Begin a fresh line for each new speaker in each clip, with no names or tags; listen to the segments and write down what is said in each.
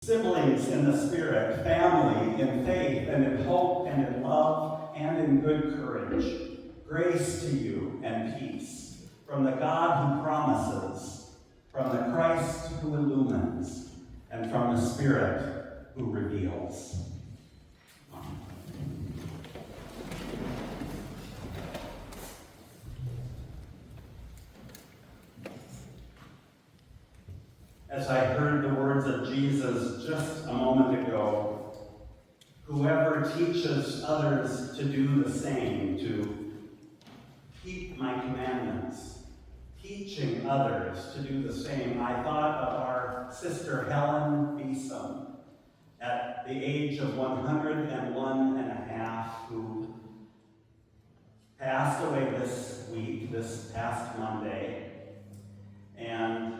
Siblings in the Spirit, family in faith and in hope and in love and in good courage, grace to you and peace from the God who promises, from the Christ who illumines, and from the Spirit who reveals. As I heard the words of Jesus just a moment ago, whoever teaches others to do the same, to keep my commandments, teaching others to do the same, I thought of our sister Helen Beeson at the age of 101 and a half, who passed away this week, this past Monday, and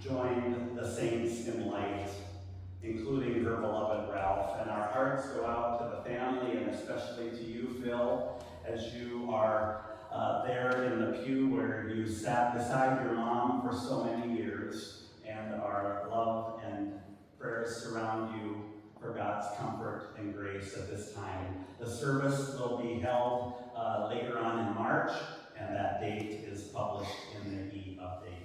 joined the saints in light, including her beloved Ralph. And our hearts go out to the family, and especially to you, Phil, as you are there in the pew where you sat beside your mom for so many years, and our love and prayers surround you for God's comfort and grace at this time. The service will be held later on in March, and that date is published in the e-update.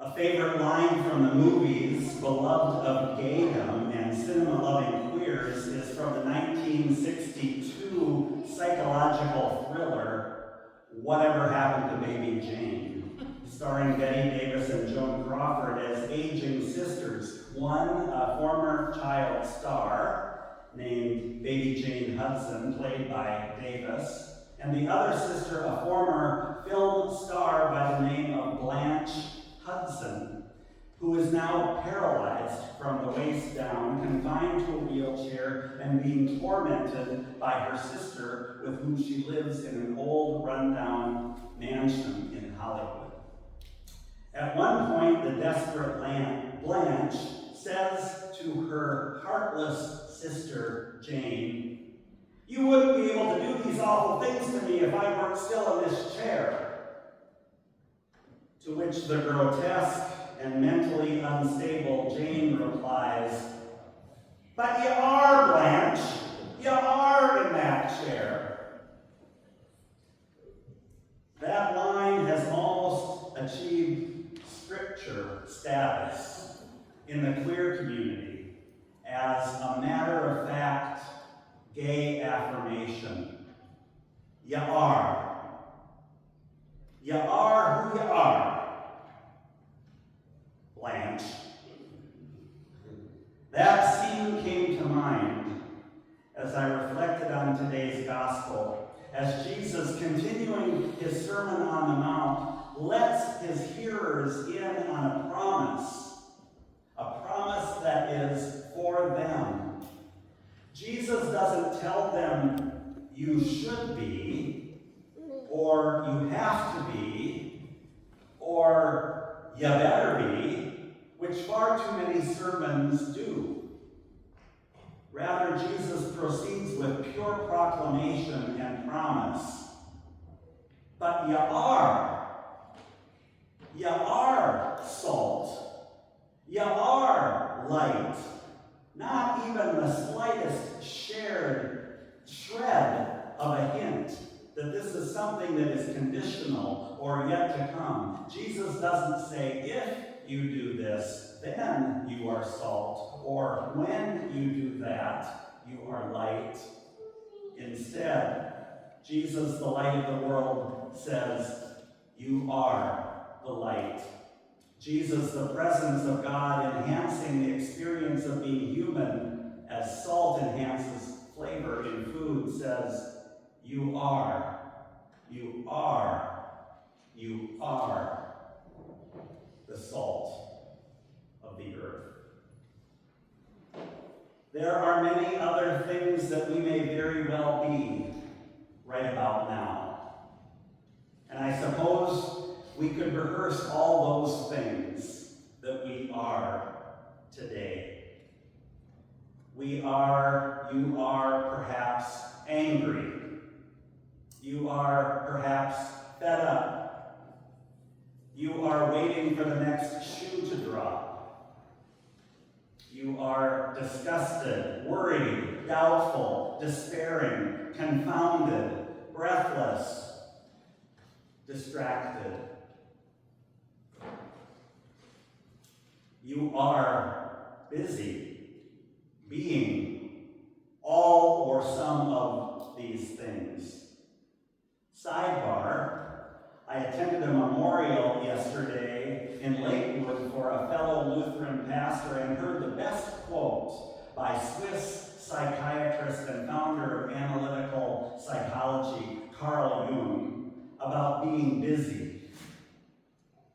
A favorite line from the movies, beloved of gaydom and cinema-loving queers, is from the 1962 psychological thriller, Whatever Happened to Baby Jane, starring Betty Davis and Joan Crawford as aging sisters. One, a former child star named Baby Jane Hudson, played by Davis, and the other sister, a former film star by the name of Blanche Hudson, who is now paralyzed from the waist down, confined to a wheelchair, and being tormented by her sister, with whom she lives in an old, rundown mansion in Hollywood. At one point, the desperate Blanche says to her heartless sister, Jane, "You wouldn't be able to do these awful things to me if I weren't still in this chair." To which the grotesque and mentally unstable Jane replies, "But you are, Blanche. You are in that chair." That line has almost achieved scripture status in the queer community as a matter-of-fact gay affirmation. You are. You are who you are, Blanche. That scene came to mind as I reflected on today's gospel, as Jesus, continuing his Sermon on the Mount, lets his hearers in on a promise that is for them. Jesus doesn't tell them, "You should be," or "you have to be," or "you better be," which far too many sermons do. Rather, Jesus proceeds with pure proclamation and promise. But you are. You are salt. You are light. Not even the slightest shared shred of a hint that this is something that is conditional or yet to come. Jesus doesn't say, "If you do this, then you are salt," or "when you do that, you are light." Instead, Jesus, the light of the world, says, "You are the light." Jesus, the presence of God enhancing the experience of being human as salt enhances flavor in food, says, "You are, you are, you are the salt of the earth." There are many other things that we may very well be right about now. And I suppose we could rehearse all those things that we are today. You are perhaps angry. You are perhaps fed up. You are waiting for the next shoe to drop. You are disgusted, worried, doubtful, despairing, confounded, breathless, distracted. You are busy being all or some of these things. Sidebar, I attended a memorial yesterday in Lakewood for a fellow Lutheran pastor and heard the best quote by Swiss psychiatrist and founder of analytical psychology, Carl Jung, about being busy.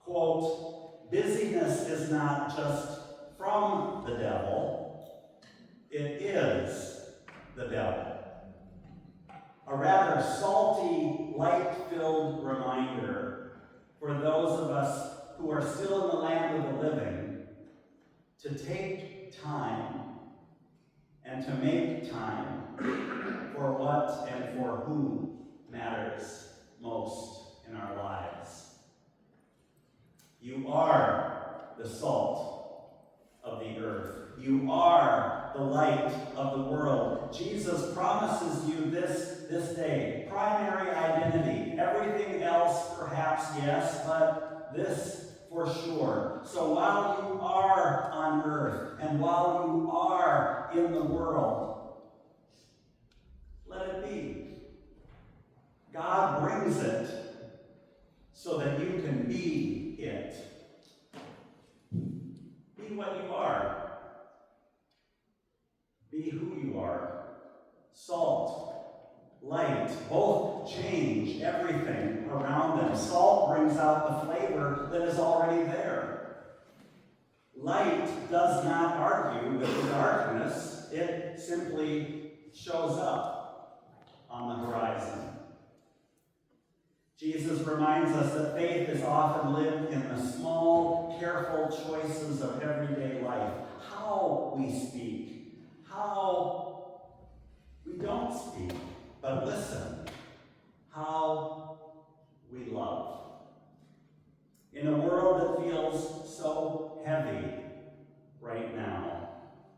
Quote, "Busyness is not just from the devil, it is the devil." A rather salty, light-filled reminder for those of us who are still in the land of the living to take time and to make time for what and for who matters most in our lives. You are the salt of the earth. You are the light of the world. Jesus promises you this day. Primary identity. Everything else, perhaps, yes, but this for sure. So while you are on earth and while you are in the world, let it be. God brings it so that you can be it. Be what you are. Be who you are. Salt, light, both change everything around them. Salt brings out the flavor that is already there. Light does not argue with the darkness. It simply shows up on the horizon. Jesus reminds us that faith is often lived in the small, careful choices of everyday life. How we speak, how we don't speak, but listen, how we love. In a world that feels so heavy right now,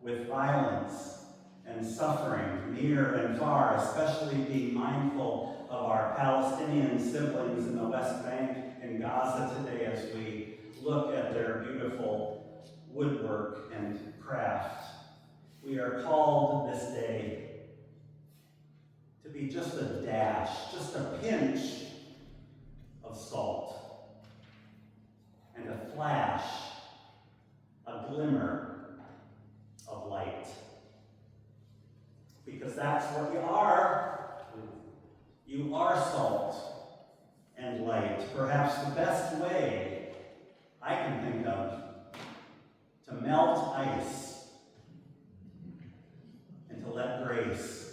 with violence and suffering near and far, especially being mindful of our Palestinian siblings in the West Bank and Gaza today as we look at their beautiful woodwork and craft. We are called this day to be just a dash, just a pinch of salt, and a flash, a glimmer of light. Because that's what you are. You are salt and light. Perhaps the best way I can think of to melt ice and to let grace